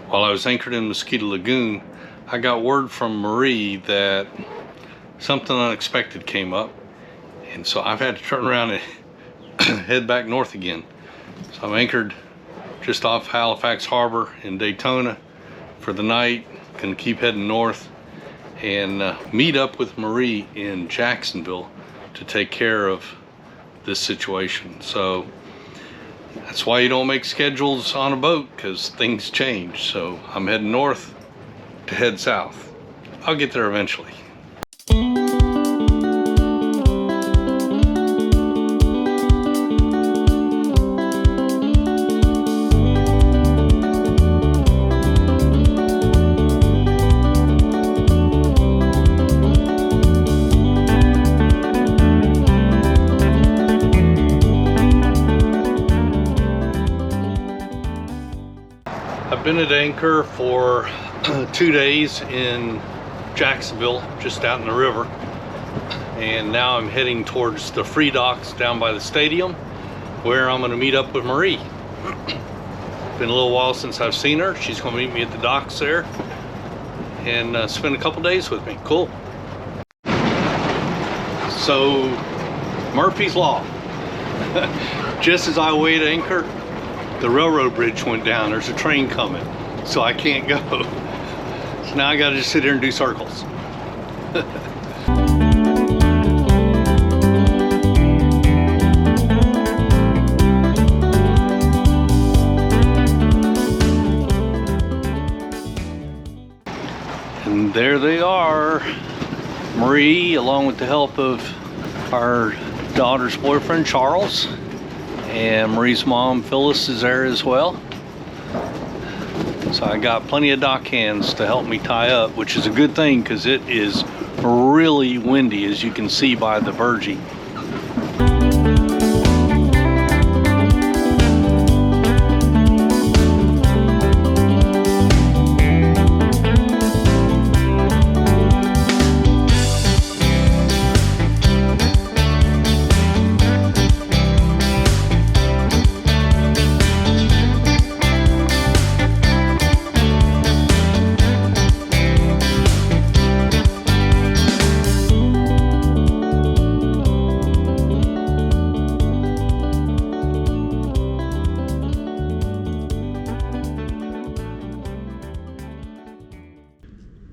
While I was anchored in Mosquito Lagoon, I got word from Marie that something unexpected came up, and so I've had to turn around and head back north again. So I'm anchored just off Halifax Harbor in Daytona for the night. Gonna keep heading north and meet up with Marie in Jacksonville to take care of this situation. So that's why you don't make schedules on a boat, because things change. So I'm heading north to head south. I'll get there eventually. I've been at anchor for 2 days in Jacksonville, just out in the river, and now I'm heading towards the free docks down by the stadium, where I'm going to meet up with Marie. Been a little while since I've seen her. She's going to meet me at the docks there and spend a couple days with me. Cool. So Murphy's Law. Just as I weighed anchor, the railroad bridge went down. There's a train coming, so I can't go. So now I gotta just sit here and do circles. And there they are. Marie, along with the help of our daughter's boyfriend, Charles, and Marie's mom, Phyllis, is there as well. So I got plenty of dock hands to help me tie up, which is a good thing because it is really windy, as you can see by the verging.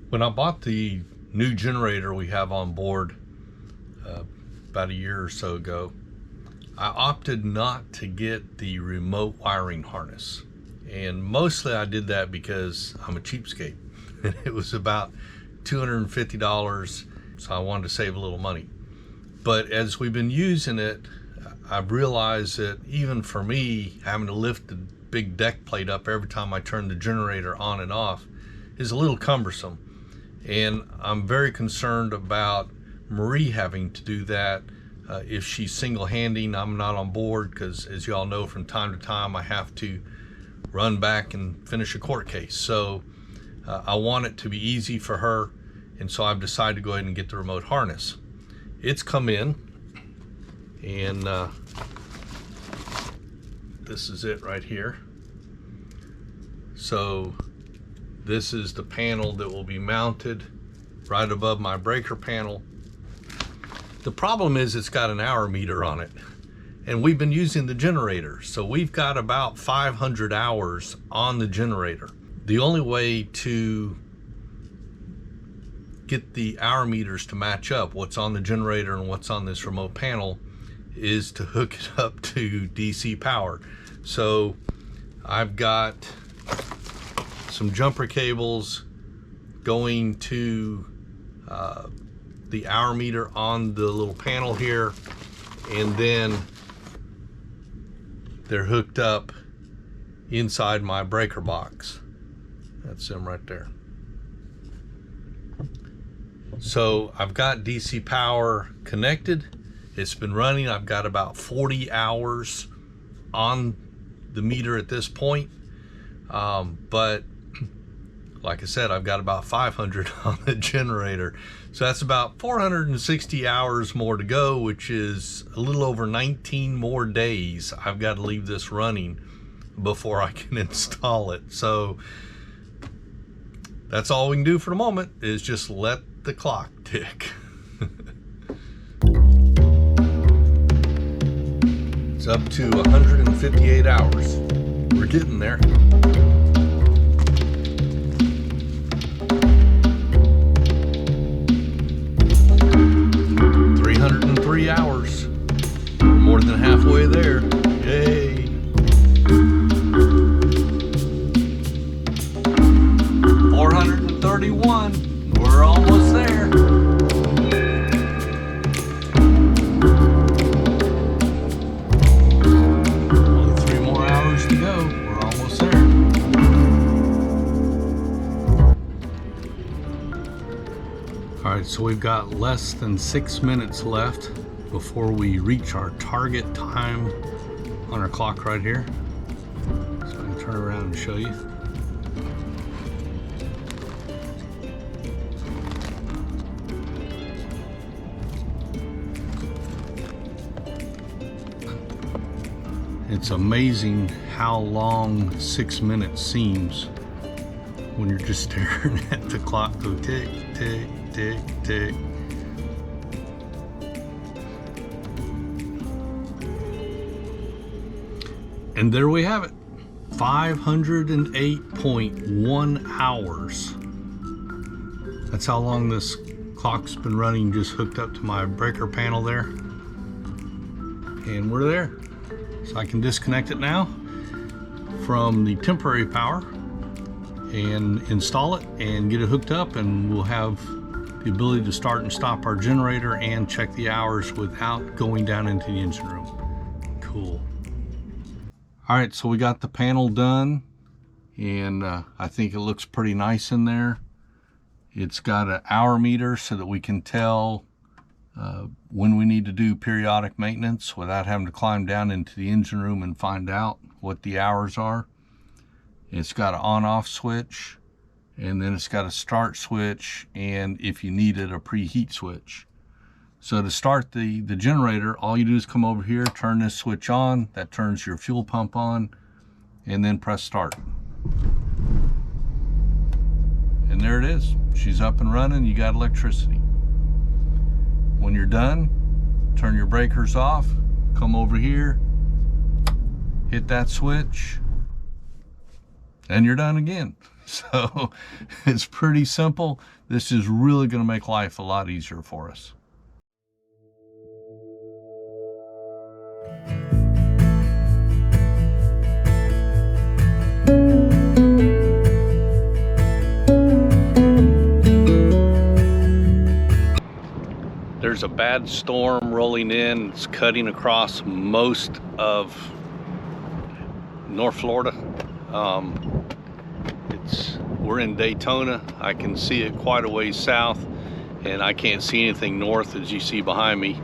When I bought the new generator we have on board about a year or so ago, I opted not to get the remote wiring harness. And mostly I did that because I'm a cheapskate. It was about $250, so I wanted to save a little money. But as we've been using it, I've realized that even for me, having to lift the big deck plate up every time I turn the generator on and off is a little cumbersome. And I'm very concerned about Marie having to do that if she's single-handing. I'm not on board because, as you all know, from time to time I have to run back and finish a court case. So I want it to be easy for her, and so I've decided to go ahead and get the remote harness. It's come in, and this is it right here. So this is the panel that will be mounted right above my breaker panel. The problem is it's got an hour meter on it, and we've been using the generator. So we've got about 500 hours on the generator. The only way to get the hour meters to match up, what's on the generator and what's on this remote panel, is to hook it up to DC power. So I've got some jumper cables going to the hour meter on the little panel here, and then they're hooked up inside my breaker box. That's them right there. So I've got DC power connected. It's been running. I've got about 40 hours on the meter at this point, but like I said, I've got about 500 on the generator. So that's about 460 hours more to go, which is a little over 19 more days I've got to leave this running before I can install it. So that's all we can do for the moment, is just let the clock tick. It's up to 158 hours. We're getting there. 303 hours. More than halfway there. Yay. 431. We're almost there. Only 3 more hours to go. We're almost there. All right, so we've got less than 6 minutes left before we reach our target time on our clock right here. So I can turn around and show you. It's amazing how long 6 minutes seems when you're just staring at the clock go tick, tick, tick, tick. And there we have it, 508.1 hours. That's how long this clock's been running, just hooked up to my breaker panel there. And we're there. So I can disconnect it now from the temporary power and install it and get it hooked up, and we'll have the ability to start and stop our generator and check the hours without going down into the engine room. Cool. All right, so we got the panel done, and I think it looks pretty nice in there. It's got an hour meter so that we can tell when we need to do periodic maintenance without having to climb down into the engine room and find out what the hours are. It's got an on-off switch, and then it's got a start switch, and if you need it, a preheat switch. So to start the generator, all you do is come over here, turn this switch on, that turns your fuel pump on, and then press start. And there it is. She's up and running, you got electricity. When you're done, turn your breakers off, come over here, hit that switch, and you're done again. So it's pretty simple. This is really going to make life a lot easier for us. There's a bad storm rolling in. It's cutting across most of North Florida. We're in Daytona. I can see it quite a ways south, and I can't see anything north, as you see behind me.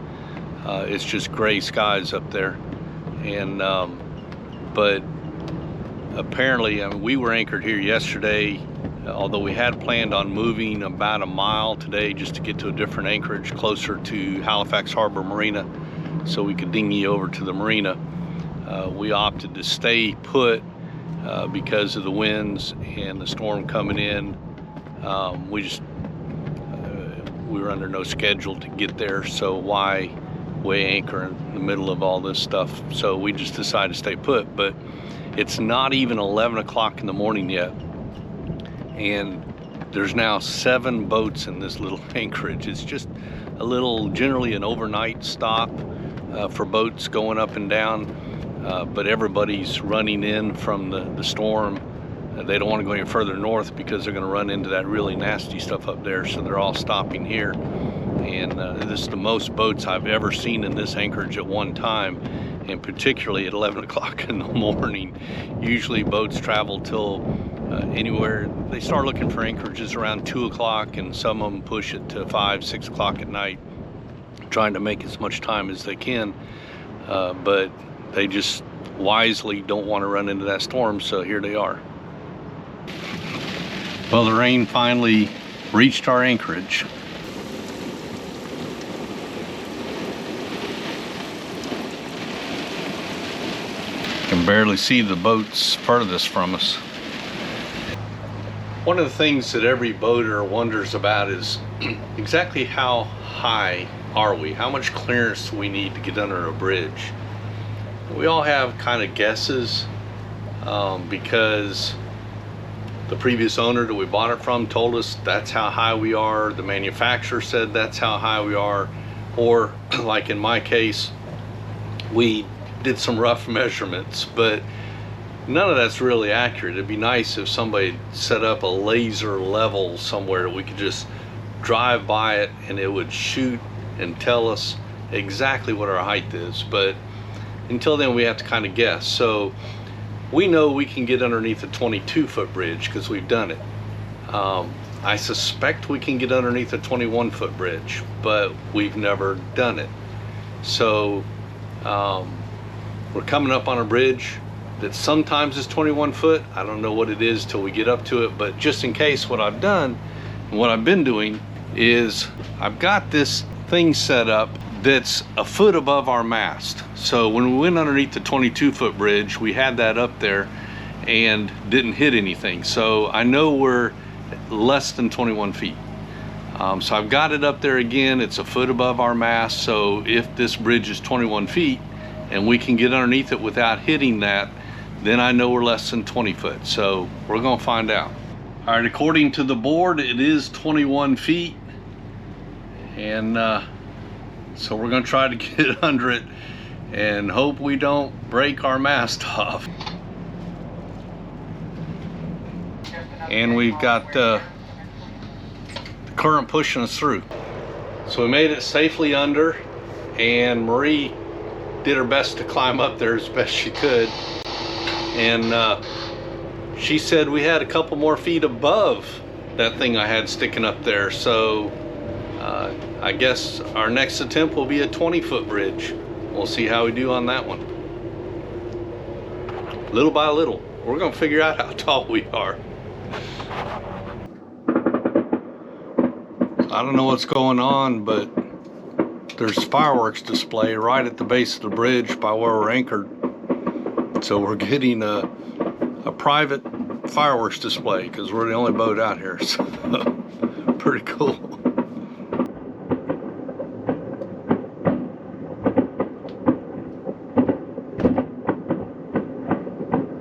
It's just gray skies up there. And but apparently, we were anchored here yesterday, although we had planned on moving about a mile today just to get to a different anchorage closer to Halifax Harbor Marina so we could dinghy over to the marina. We opted to stay put because of the winds and the storm coming in. We were under no schedule to get there, so why weigh anchor in the middle of all this stuff? So we just decided to stay put. But it's not even 11 o'clock in the morning yet, and there's now 7 boats in this little anchorage. It's just a little, generally an overnight stop for boats going up and down, but everybody's running in from the storm. They don't want to go any further north because they're going to run into that really nasty stuff up there, so they're all stopping here. And this is the most boats I've ever seen in this anchorage at one time, and particularly at 11 o'clock in the morning. Usually boats travel till anywhere. They start looking for anchorages around 2 o'clock, and some of them push it to 5, 6 o'clock at night, trying to make as much time as they can. But they just wisely don't want to run into that storm, so here they are. Well, the rain finally reached our anchorage. Can barely see the boats furthest from us. One of the things that every boater wonders about is exactly how high are we? How much clearance do we need to get under a bridge? We all have kind of guesses because the previous owner that we bought it from told us that's how high we are. The manufacturer said that's how high we are. Or like in my case, we did some rough measurements, but none of that's really accurate. It'd be nice if somebody set up a laser level somewhere we could just drive by it and it would shoot and tell us exactly what our height is. But until then, we have to kind of guess. So we know we can get underneath a 22-foot bridge because we've done it. I suspect we can get underneath a 21-foot bridge, but we've never done it. So we're coming up on a bridge that sometimes is 21 foot. I don't know what it is till we get up to it, but just in case, what I've done and what I've been doing is I've got this thing set up that's a foot above our mast. So when we went underneath the 22-foot bridge, we had that up there and didn't hit anything. So I know we're less than 21 feet. So I've got it up there again. It's a foot above our mast. So if this bridge is 21 feet and we can get underneath it without hitting that, then I know we're less than 20 foot. So we're gonna find out. All right, according to the board, it is 21 feet. And so we're gonna try to get under it and hope we don't break our mast off. And we've got the current pushing us through. So we made it safely under, and Marie did her best to climb up there as best she could. And she said we had a couple more feet above that thing I had sticking up there. So I guess our next attempt will be a 20-foot bridge. We'll see how we do on that one. Little by little, we're gonna figure out how tall we are. I don't know what's going on, but there's fireworks display right at the base of the bridge by where we're anchored. So we're getting a private fireworks display because we're the only boat out here. So pretty cool.